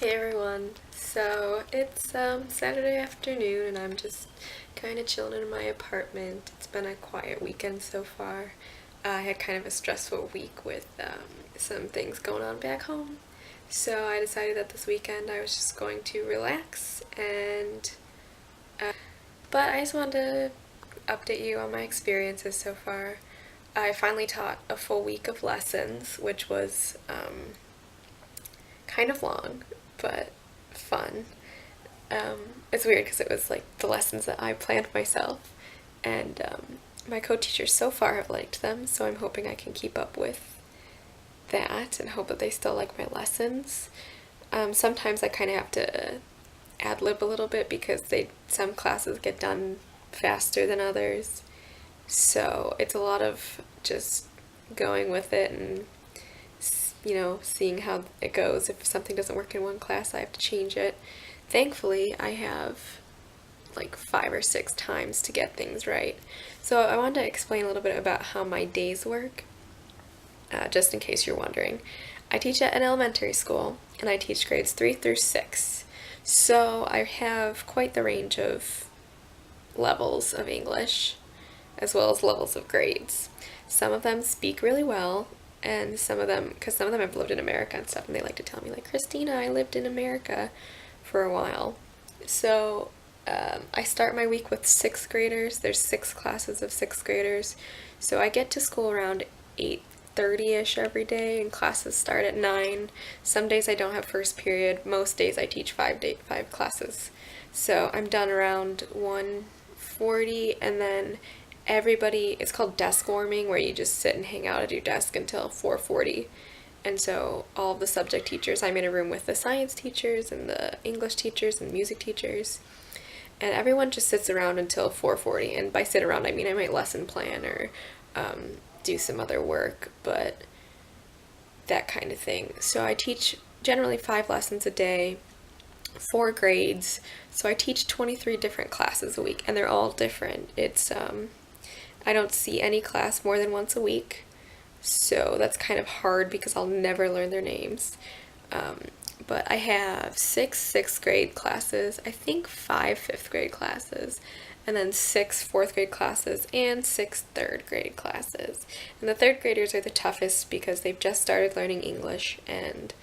Hey everyone, so it's Saturday afternoon and I'm just kind of chilling in my apartment. It's been a quiet weekend so far. I had kind of a stressful week with some things going on back home. So I decided that this weekend I was just going to relax but I just wanted to update you on my experiences so far. I finally taught a full week of lessons, which was kind of long, but fun. It's weird because it was like the lessons that I planned myself, and my co-teachers so far have liked them, so I'm hoping I can keep up with that and hope that they still like my lessons. Sometimes I kind of have to ad lib a little bit because some classes get done faster than others, so it's a lot of just going with it and seeing how it goes. If something doesn't work in one class, I have to change it. Thankfully, I have like 5 or 6 times to get things right. So I wanted to explain a little bit about how my days work, just in case you're wondering. I teach at an elementary school, and I teach grades 3 through 6. So I have quite the range of levels of English, as well as levels of grades. Some of them speak really well, and some of them have lived in America and stuff, and they like to tell me, like, Christina, I lived in America for a while. So I start my week with 6th graders. There's 6 classes of 6th graders. So I get to school around 8:30ish every day, and classes start at 9. Some days I don't have first period. Most days I teach 5 classes. So I'm done around 1:40, and then it's called desk warming, where you just sit and hang out at your desk until 4:40. And so all of the subject teachers, I'm in a room with the science teachers and the English teachers and music teachers, and everyone just sits around until 4:40. And by sit around, I mean I might lesson plan or do some other work, but that kind of thing. So I teach generally 5 lessons a day, 4 grades. So I teach 23 different classes a week, and they're all different. I don't see any class more than once a week, so that's kind of hard because I'll never learn their names. But I have 6 6th grade classes, I think 5 5th grade classes, and then 6 4th grade classes, and 6 3rd grade classes. And the 3rd graders are the toughest because they've just started learning English, and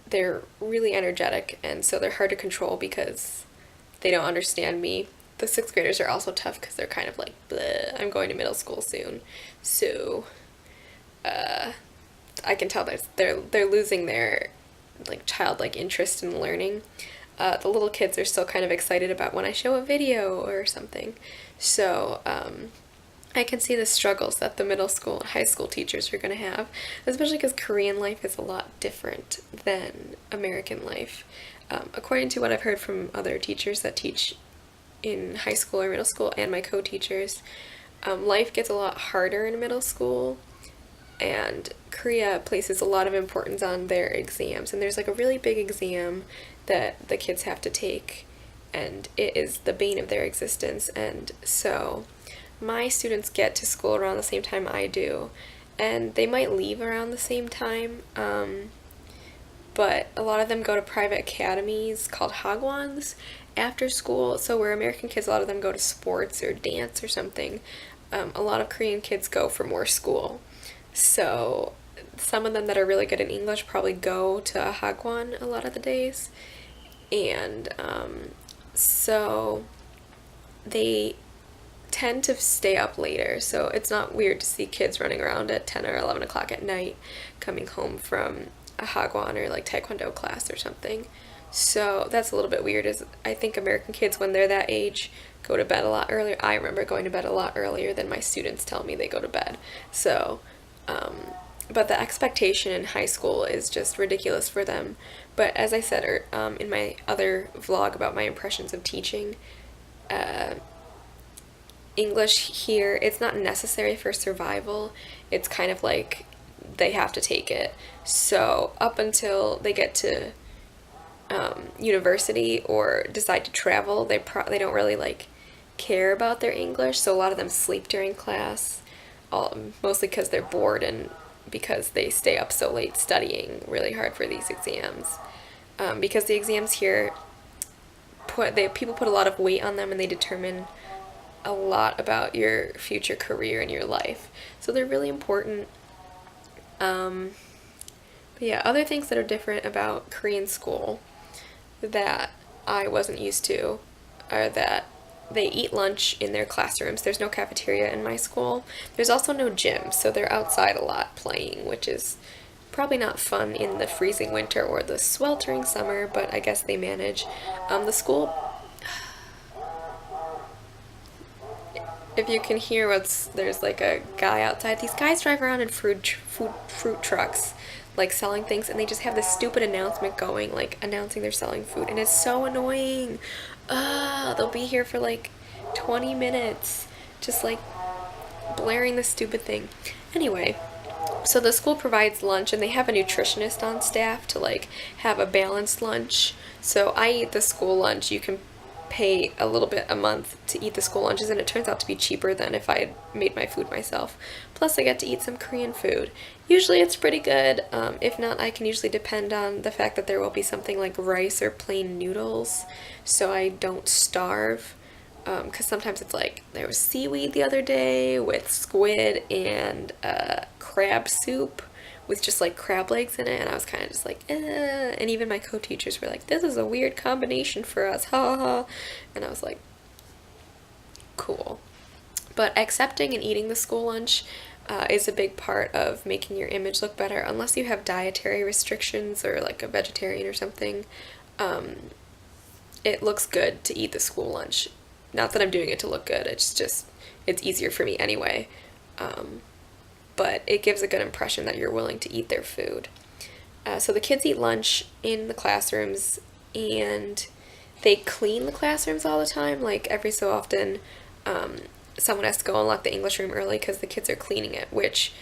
they're really energetic, and so they're hard to control because they don't understand me. The 6th graders are also tough because they're kind of like, bleh, I'm going to middle school soon. So I can tell that they're losing their like childlike interest in learning. The little kids are still kind of excited about when I show a video or something. So I can see the struggles that the middle school and high school teachers are going to have, especially because Korean life is a lot different than American life. According to what I've heard from other teachers that teach in high school or middle school, and my co-teachers, life gets a lot harder in middle school, and Korea places a lot of importance on their exams, and there's like a really big exam that the kids have to take, and it is the bane of their existence. And so my students get to school around the same time I do, and they might leave around the same time, but a lot of them go to private academies called hagwons after school. So where American kids, a lot of them go to sports or dance or something, a lot of Korean kids go for more school. So some of them that are really good in English probably go to a hagwon a lot of the days, and so they tend to stay up later. So it's not weird to see kids running around at 10 or 11 o'clock at night coming home from a hagwon or like taekwondo class or something. So that's a little bit weird. Is I think American kids, when they're that age, go to bed a lot earlier. I remember going to bed a lot earlier than my students tell me they go to bed. So but the expectation in high school is just ridiculous for them. But as I said in my other vlog about my impressions of teaching, English here, it's not necessary for survival. It's kind of like they have to take it. So up until they get to university or decide to travel, they don't really like care about their English. So a lot of them sleep during class, mostly because they're bored and because they stay up so late studying really hard for these exams. Because the exams here people put a lot of weight on them, and they determine a lot about your future career and your life. So they're really important. But yeah, other things that are different about Korean school that I wasn't used to are that they eat lunch in their classrooms. There's no cafeteria in my school. There's also no gym, so they're outside a lot playing, which is probably not fun in the freezing winter or the sweltering summer, but I guess they manage. The school, if you can hear there's like a guy outside. These guys drive around in fruit trucks, like selling things, and they just have this stupid announcement going, like announcing they're selling food, and it's so annoying. They'll be here for like 20 minutes, just like blaring this stupid thing. Anyway, so the school provides lunch, and they have a nutritionist on staff to like have a balanced lunch. So I eat the school lunch. You can pay a little bit a month to eat the school lunches, and it turns out to be cheaper than if I had made my food myself. Plus I get to eat some Korean food. Usually it's pretty good. If not, I can usually depend on the fact that there will be something like rice or plain noodles, so I don't starve. Because sometimes it's like, there was seaweed the other day with squid and crab soup with just like crab legs in it, and I was kind of just like, eh. And even my co-teachers were like, this is a weird combination for us, ha ha. And I was like, cool. But accepting and eating the school lunch is a big part of making your image look better. Unless you have dietary restrictions or like a vegetarian or something, it looks good to eat the school lunch. Not that I'm doing it to look good, it's easier for me anyway. But it gives a good impression that you're willing to eat their food. So the kids eat lunch in the classrooms, and they clean the classrooms all the time. Like every so often, someone has to go and lock the English room early because the kids are cleaning it, which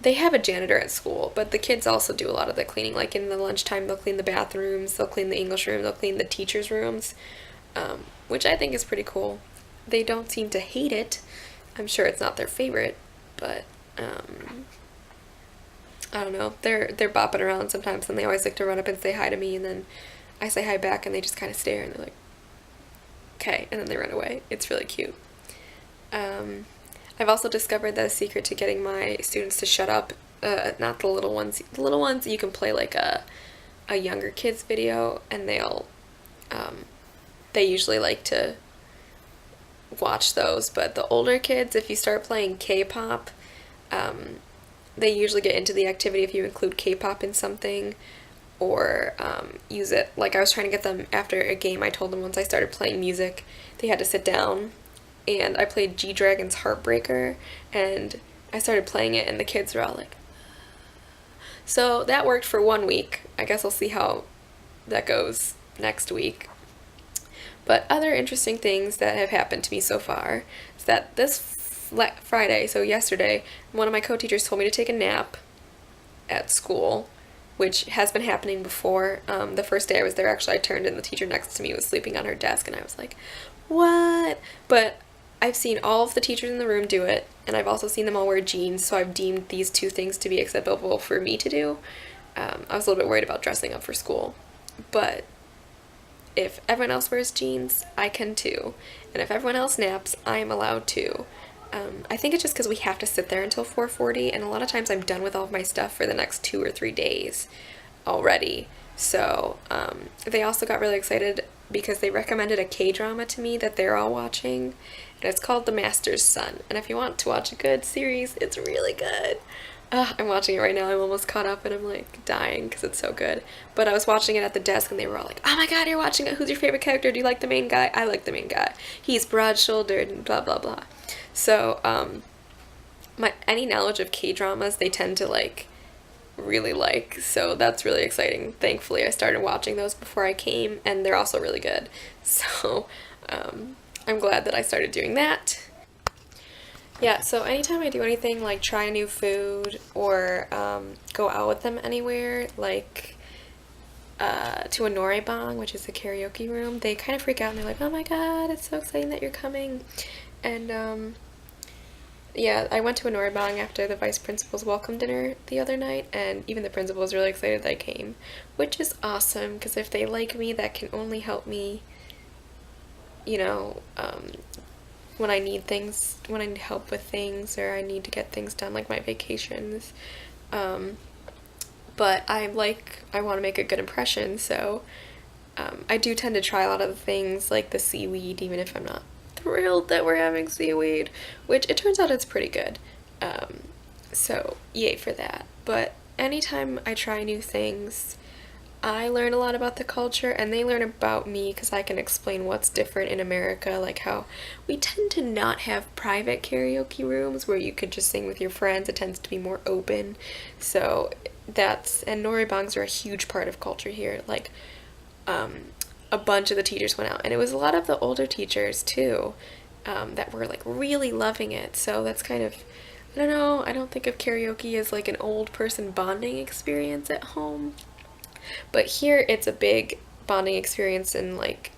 they have a janitor at school, but the kids also do a lot of the cleaning. Like in the lunchtime, they'll clean the bathrooms, they'll clean the English room, they'll clean the teachers' rooms, which I think is pretty cool. They don't seem to hate it. I'm sure it's not their favorite, but I don't know. They're bopping around sometimes, and they always like to run up and say hi to me, and then I say hi back, and they just kind of stare, and they're like, okay, and then they run away. It's really cute. I've also discovered that a secret to getting my students to shut up, not the little ones. The little ones, you can play like a younger kids video, and they usually like to watch those. But the older kids, if you start playing K-pop, they usually get into the activity if you include K-pop in something, or use it. Like I was trying to get them after a game. I told them once I started playing music, they had to sit down, and I played G-Dragon's Heartbreaker, and I started playing it, and the kids were all like, so that worked for 1 week. I guess I'll see how that goes next week. But other interesting things that have happened to me so far is that this Friday, so yesterday, one of my co-teachers told me to take a nap at school, which has been happening before. The first day I was there, actually, I turned and the teacher next to me was sleeping on her desk, and I was like, what? But I've seen all of the teachers in the room do it, and I've also seen them all wear jeans, so I've deemed these two things to be acceptable for me to do. I was a little bit worried about dressing up for school, but if everyone else wears jeans, I can too. And if everyone else naps, I am allowed to. I think it's just because we have to sit there until 4:40, and a lot of times I'm done with all of my stuff for the next 2 or 3 days already. So they also got really excited because they recommended a K-drama to me that they're all watching, and it's called The Master's Son. And if you want to watch a good series, it's really good. I'm watching it right now. I'm almost caught up, and I'm like dying because it's so good. But I was watching it at the desk, and they were all like, oh my god, you're watching it. Who's your favorite character? Do you like the main guy? I like the main guy. He's broad-shouldered and blah, blah, blah. So any knowledge of K-dramas, they tend to really like, so that's really exciting. Thankfully, I started watching those before I came, and they're also really good. So I'm glad that I started doing that. Yeah, so anytime I do anything like try a new food or go out with them anywhere, like to a noraebang, which is a karaoke room, they kind of freak out and they're like, oh my god, it's so exciting that you're coming. And Yeah, I went to a Noribang after the vice principal's welcome dinner the other night, and even the principal was really excited that I came, which is awesome because if they like me, that can only help me, you know, when I need things, when I need help with things or I need to get things done, like my vacations. Um, but I want to make a good impression, so I do tend to try a lot of the things like the seaweed, even if I'm not thrilled that we're having seaweed, which it turns out it's pretty good. Um, so, yay for that. But anytime I try new things, I learn a lot about the culture and they learn about me because I can explain what's different in America, like how we tend to not have private karaoke rooms where you could just sing with your friends. It tends to be more open. So and Noribangs are a huge part of culture here. Like, um, a bunch of the teachers went out, and it was a lot of the older teachers too, that were like really loving it. So that's kind of, I don't know, I don't think of karaoke as like an old person bonding experience at home, but here it's a big bonding experience and like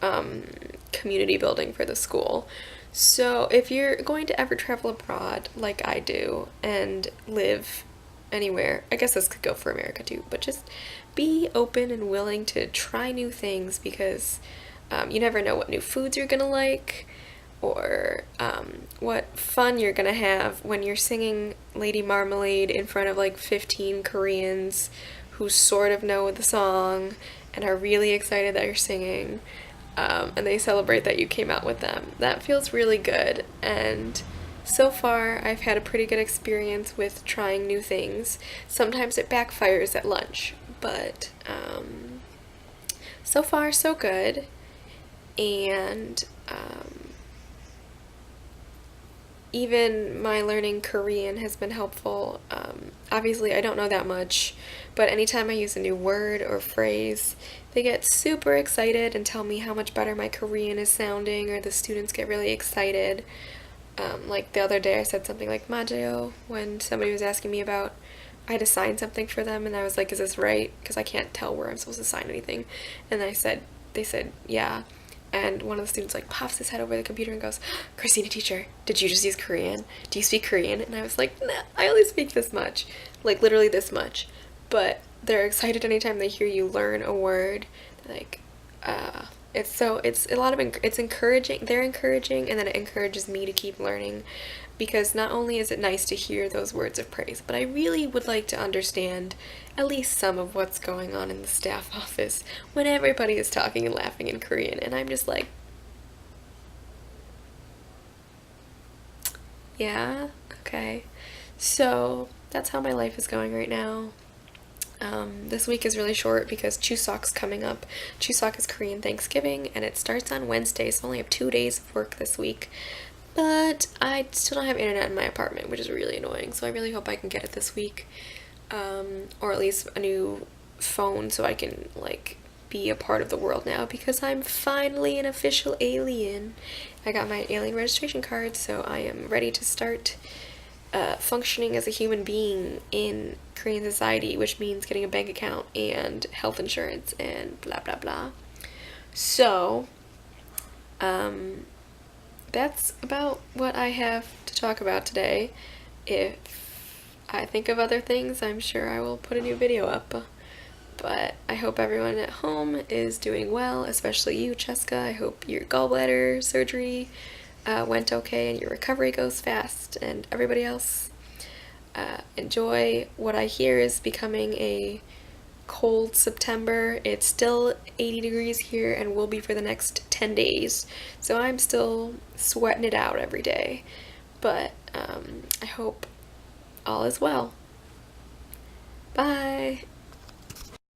um, community building for the school. So if you're going to ever travel abroad, like I do, and live anywhere, I guess this could go for America too, but just be open and willing to try new things because you never know what new foods you're gonna like or what fun you're gonna have when you're singing Lady Marmalade in front of like 15 Koreans who sort of know the song and are really excited that you're singing, and they celebrate that you came out with them. That feels really good, and so far I've had a pretty good experience with trying new things. Sometimes it backfires at lunch, but so far so good, and even my learning Korean has been helpful. Obviously, I don't know that much, but anytime I use a new word or phrase, they get super excited and tell me how much better my Korean is sounding, or the students get really excited. Like the other day, I said something like "맞아요" when somebody was asking me about. I had to sign something for them, and I was like, "Is this right?" Because I can't tell where I'm supposed to sign anything. And they said, "Yeah." And one of the students like pops his head over the computer and goes, "Christina, teacher, did you just use Korean? Do you speak Korean?" And I was like, "Nah, I only speak this much, like literally this much." But they're excited anytime they hear you learn a word. Like, it's a lot of it's encouraging. They're encouraging, and then it encourages me to keep learning, because not only is it nice to hear those words of praise, but I really would like to understand at least some of what's going on in the staff office when everybody is talking and laughing in Korean, and I'm just like, yeah, okay. So that's how my life is going right now. This week is really short because Chuseok's coming up. Chuseok is Korean Thanksgiving, and it starts on Wednesday, so I only have 2 days of work this week. But I still don't have internet in my apartment, which is really annoying, so I really hope I can get it this week. Or at least a new phone so I can, like, be a part of the world now, because I'm finally an official alien. I got my alien registration card, so I am ready to start functioning as a human being in Korean society, which means getting a bank account and health insurance and blah blah blah. So, that's about what I have to talk about today. If I think of other things, I'm sure I will put a new video up. But I hope everyone at home is doing well, especially you, Cheska. I hope your gallbladder surgery went okay and your recovery goes fast, and everybody else enjoy what I hear is becoming a cold September. It's still 80 degrees here and will be for the next 10 days, so I'm still sweating it out every day, but I hope all is well. Bye!